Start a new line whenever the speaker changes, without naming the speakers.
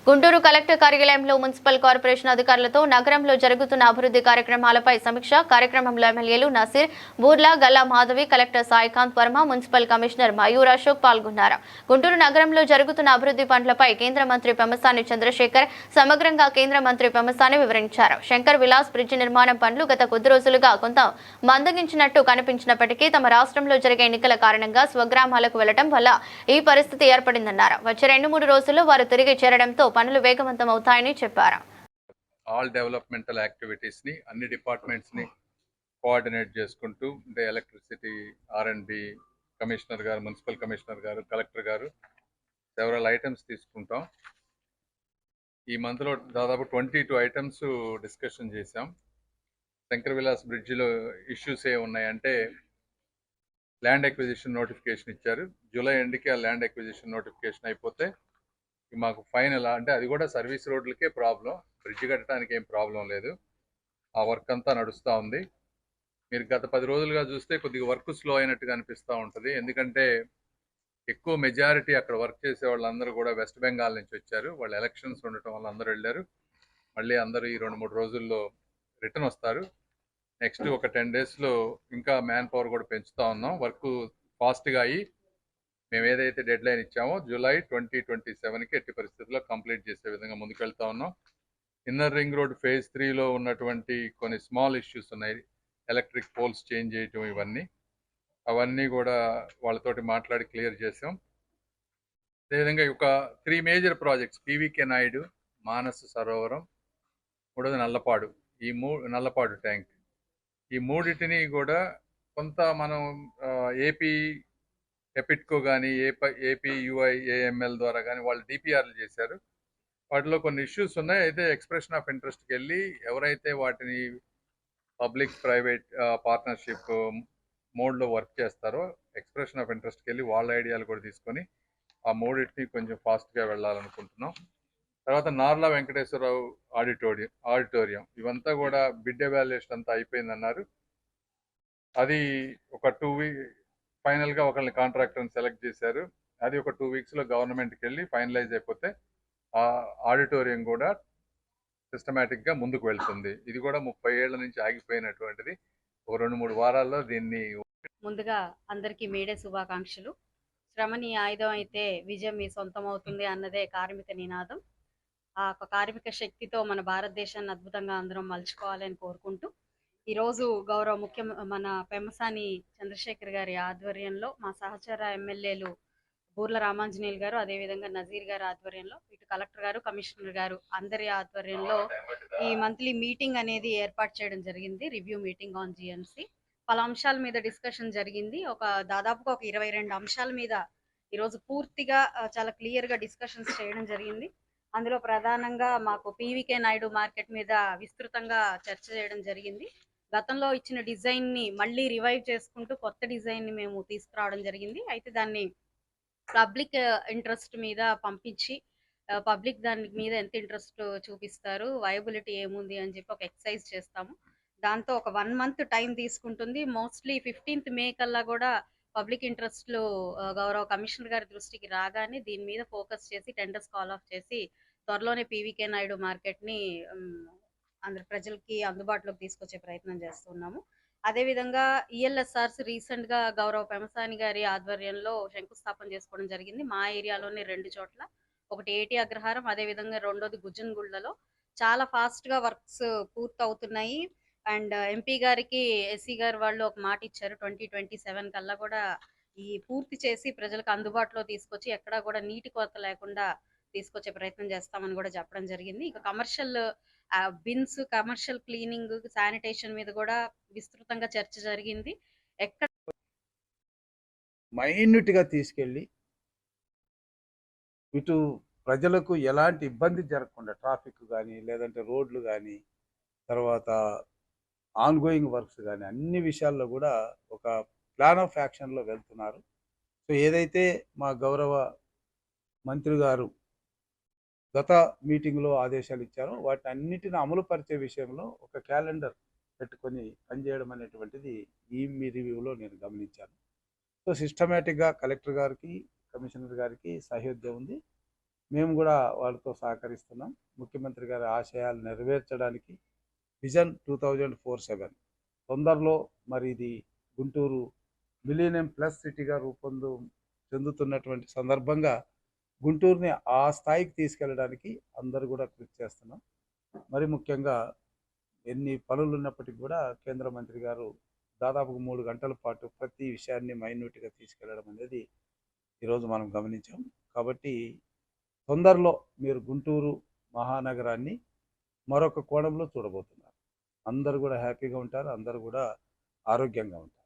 Guntur collector కార్యాలయంలో municipal corporation అధికారులతో నగరంలో జరుగుతున్న అభివృద్ధి కార్యక్రమాలపై సమీక్ష కార్యక్రమంలో ఎమ్మెల్యేలు Naseer, Burla, Galla Madhavi, collector Saikanth Varma, municipal commissioner Mayur Ashok పాల్గొన్నారు. గుంటూరు నగరంలో జరుగుతున్న అభివృద్ధి పనులపై కేంద్ర మంత్రి పెమ్మసాని చంద్రశేఖర్ సమగ్రంగా కేంద్ర మంత్రి పెమ్మసాని వివరించారు. శంకర్ విలాస్ బ్రిడ్జి నిర్మాణం పనులు గత కొద్ది రోజులుగా కొంత మందగించినట్టు కనిపించినప్పటికీ తమ రాష్ట్రంలో జరిగే ఎన్నికల కారణంగా స్వగ్రామాలకు వెళ్లడం వల్ల ఈ పరిస్థితి ఏర్పడిందన్నారు. వచ్చే 2-3 రోజుల్లో వారు తిరిగి చేరడంతో పనులు వేగవంతం అవుతాయని చెప్పారు.
ఆల్ డెవలప్మెంటల్ యాక్టివిటీస్ ని అన్ని డిపార్ట్మెంట్స్ ని కోఆర్డినేట్ చేసుకుంటూ అంటే ఎలక్ట్రిసిటీ, R&B కమిషనర్ గారు, మున్సిపల్ కమిషనర్ గారు, కలెక్టర్ గారు సెవరల్ ఐటమ్స్ తీసుకుంటాం. ఈ మంత్లో దాదాపు 22 ఐటమ్స్ డిస్కషన్ చేశాం. శంకర్ విలాస్ బ్రిడ్జిలో ఇష్యూస్ ఏ ఉన్నాయంటే ల్యాండ్ ఎక్విజిషన్ నోటిఫికేషన్ ఇచ్చారు. జూలై ఎండ్కి ఆ ల్యాండ్ ఎక్విజిషన్ నోటిఫికేషన్ అయిపోతే మాకు ఫైనల్ అంటే అది కూడా సర్వీస్ రోడ్లకే ప్రాబ్లం, బ్రిడ్జ్ కట్టడానికి ఏం ప్రాబ్లం లేదు. ఆ వర్క్ అంతా నడుస్తూ ఉంది. మీరు గత 10 రోజులుగా చూస్తే కొద్దిగా వర్క్ స్లో అయినట్టుగా అనిపిస్తూ ఉంటుంది. ఎందుకంటే ఎక్కువ మెజారిటీ అక్కడ వర్క్ చేసే వాళ్ళందరూ కూడా వెస్ట్ బెంగాల్ నుంచి వచ్చారు. వాళ్ళు ఎలక్షన్స్ ఉండటం వల్ల అందరూ వెళ్ళారు. మళ్ళీ అందరూ ఈ 2-3 రోజుల్లో రిటర్న్ వస్తారు. నెక్స్ట్ ఒక 10 డేస్లో ఇంకా మ్యాన్ పవర్ కూడా పెంచుతూ ఉన్నాం. వర్క్ ఫాస్ట్గా అయ్యి మేము ఏదైతే డెడ్ లైన్ ఇచ్చామో జూలై 2027కి ఎట్టి పరిస్థితుల్లో కంప్లీట్ చేసే విధంగా ముందుకు వెళ్తా ఉన్నాం. ఇన్నర్ రింగ్ రోడ్ ఫేజ్ 3లో ఉన్నటువంటి కొన్ని స్మాల్ ఇష్యూస్ ఉన్నాయి. ఎలక్ట్రిక్ పోల్స్ చేంజ్ చేయటం, అవన్నీ కూడా వాళ్ళతోటి మాట్లాడి క్లియర్ చేసాం. అదేవిధంగా ఒక 3 major projects PVK Naidu, Manasa Sarovaram, మూడోది నల్లపాడు, నల్లపాడు ట్యాంక్, ఈ మూడింటిని కూడా కొంత మనం ఏపీ ఎపిట్కో కానీ ఏపీ UIAML ద్వారా కానీ వాళ్ళు DPRలు చేశారు. వాటిలో కొన్ని ఇష్యూస్ ఉన్నాయి. అయితే ఎక్స్ప్రెషన్ ఆఫ్ ఇంట్రెస్ట్కి వెళ్ళి ఎవరైతే వాటిని పబ్లిక్ ప్రైవేట్ పార్ట్నర్షిప్ మోడ్లో వర్క్ చేస్తారో ఎక్స్ప్రెషన్ ఆఫ్ ఇంట్రెస్ట్కి వెళ్ళి వాళ్ళ ఐడియాలు కూడా తీసుకొని ఆ మూడింటిని కొంచెం ఫాస్ట్గా వెళ్ళాలనుకుంటున్నాం. తర్వాత నార్లా వెంకటేశ్వరరావు ఆడిటోరియం ఇవంతా కూడా బిడ్ ఎవాల్యుయేషన్ అంతా అయిపోయిందన్నారు. అది ఒక 2 వీక్ ఫైనల్గా ఒకళ్ళని కాంట్రాక్టర్ని సెలెక్ట్ చేశారు. అది ఒక 2 వీక్స్లో గవర్నమెంట్కి వెళ్ళి ఫైనలైజ్ అయిపోతే ఆ ఆడిటోరియం కూడా సిస్టమేటిక్గా ముందుకు వెళ్తుంది. ఇది కూడా 30 ఏళ్ల నుంచి ఆగిపోయినటువంటిది. ఒక 2-3 వారాల్లో దీన్ని.
ముందుగా అందరికీ మేడే శుభాకాంక్షలు. శ్రమని ఆయుధం అయితే విజయం మీ సొంతం అవుతుంది అన్నదే కార్మిక నినాదం. ఆ కార్మిక శక్తితో మన భారతదేశాన్ని అద్భుతంగా అందరం మలుచుకోవాలని కోరుకుంటూ ఈరోజు గౌరవ మన పెమ్మసాని చంద్రశేఖర్ గారి ఆధ్వర్యంలో మా సహచర ఎమ్మెల్యేలు బూర్ల రామాంజనేయులు గారు, అదేవిధంగా నజీర్ గారి ఆధ్వర్యంలో, ఇటు కలెక్టర్ గారు, కమిషనర్ గారు అందరి ఆధ్వర్యంలో ఈ మంత్లీ మీటింగ్ అనేది ఏర్పాటు చేయడం జరిగింది. Review meeting on GNC. పలు అంశాల మీద డిస్కషన్ జరిగింది. దాదాపుగా ఒక 22 అంశాల మీద ఈరోజు పూర్తిగా చాలా క్లియర్గా డిస్కషన్స్ చేయడం జరిగింది. అందులో ప్రధానంగా మాకు పీవీకే నాయుడు మార్కెట్ మీద విస్తృతంగా చర్చ చేయడం జరిగింది. గతంలో ఇచ్చిన డిజైన్ని మళ్ళీ రివైవ్ చేసుకుంటూ కొత్త డిజైన్ని మేము తీసుకురావడం జరిగింది. అయితే దాన్ని పబ్లిక్ ఇంట్రెస్ట్ మీద పంపించి పబ్లిక్ దాని మీద ఎంత ఇంట్రెస్ట్ చూపిస్తారు, వయబిలిటీ ఏముంది అని చెప్పి ఒక ఎక్సర్సైజ్ చేస్తాము. దాంతో ఒక 1 మంత్ టైం తీసుకుంటుంది. మోస్ట్లీ 15th మే కల్లా కూడా పబ్లిక్ ఇంట్రెస్ట్లో గౌరవ కమిషనర్ గారి దృష్టికి రాగానే దీని మీద ఫోకస్ చేసి టెండర్స్ కాల్ ఆఫ్ చేసి త్వరలోనే పీవీకే నాయుడు మార్కెట్ని అందరి ప్రజలకి అందుబాటులోకి తీసుకొచ్చే ప్రయత్నం చేస్తున్నాము. అదేవిధంగా ELSRs రీసెంట్గా గౌరవ పెమ్మసాని గారి ఆధ్వర్యంలో శంకుస్థాపన చేసుకోవడం జరిగింది. మా ఏరియాలోనే 2 చోట్ల, ఒకటి ఏటి అగ్రహారం, అదేవిధంగా రెండోది గుజ్జన్గుళ్ళలో చాలా ఫాస్ట్గా వర్క్స్ పూర్తి అవుతున్నాయి. అండ్ MP గారికి SC గారు వాళ్ళు ఒక మాట ఇచ్చారు, 2027 కల్లా కూడా ఈ పూర్తి చేసి ప్రజలకు అందుబాటులో తీసుకొచ్చి ఎక్కడా కూడా నీటి కొరత లేకుండా తీసుకొచ్చే ప్రయత్నం చేస్తామని కూడా చెప్పడం జరిగింది. ఇక commercial bins, commercial cleaning, sanitation మీద కూడా విస్తృతంగా చర్చ జరిగింది. ఎక్కడ
మైన్యూట్గా తీసుకెళ్ళి ఇటు ప్రజలకు ఎలాంటి ఇబ్బంది జరగకుండా ట్రాఫిక్ కానీ లేదంటే రోడ్లు కానీ తర్వాత ఆన్గోయింగ్ వర్క్స్ కానీ అన్ని విషయాల్లో కూడా ఒక ప్లాన్ ఆఫ్ యాక్షన్లో వెళ్తున్నారు. సో ఏదైతే మా గౌరవ మంత్రి గారు గత మీటింగ్లో ఆదేశాలు ఇచ్చారో వాటిని అన్నిటిని అమలు పరిచే విషయంలో ఒక క్యాలెండర్ పెట్టుకొని పనిచేయడం అనేటువంటిది ఈ మీ రివ్యూలో నేను గమనించాను. సో సిస్టమేటిక్గా కలెక్టర్ గారికి, కమిషనర్ గారికి సహయోగ్యం ఉంది. మేము కూడా వాళ్ళతో సహకరిస్తున్నాం. ముఖ్యమంత్రి గారి ఆశయాలు నెరవేర్చడానికి విజన్ 2047 తొందరలో మరి ఇది గుంటూరు మిలీనియం ప్లస్ సిటీగా చెందుతున్నటువంటి సందర్భంగా గుంటూరుని ఆ స్థాయికి తీసుకెళ్ళడానికి అందరూ కూడా కృషి చేస్తున్నాం. మరి ముఖ్యంగా ఎన్ని పనులు ఉన్నప్పటికీ కూడా కేంద్ర మంత్రి గారు దాదాపు 3 గంటల పాటు ప్రతి విషయాన్ని మైన్యూట్గా తీసుకెళ్లడం అనేది ఈరోజు మనం గమనించాం. కాబట్టి తొందరలో మీరు గుంటూరు మహానగరాన్ని మరొక కోణంలో చూడబోతున్నారు. అందరూ కూడా హ్యాపీగా ఉంటారు, అందరూ కూడా ఆరోగ్యంగా ఉంటారు.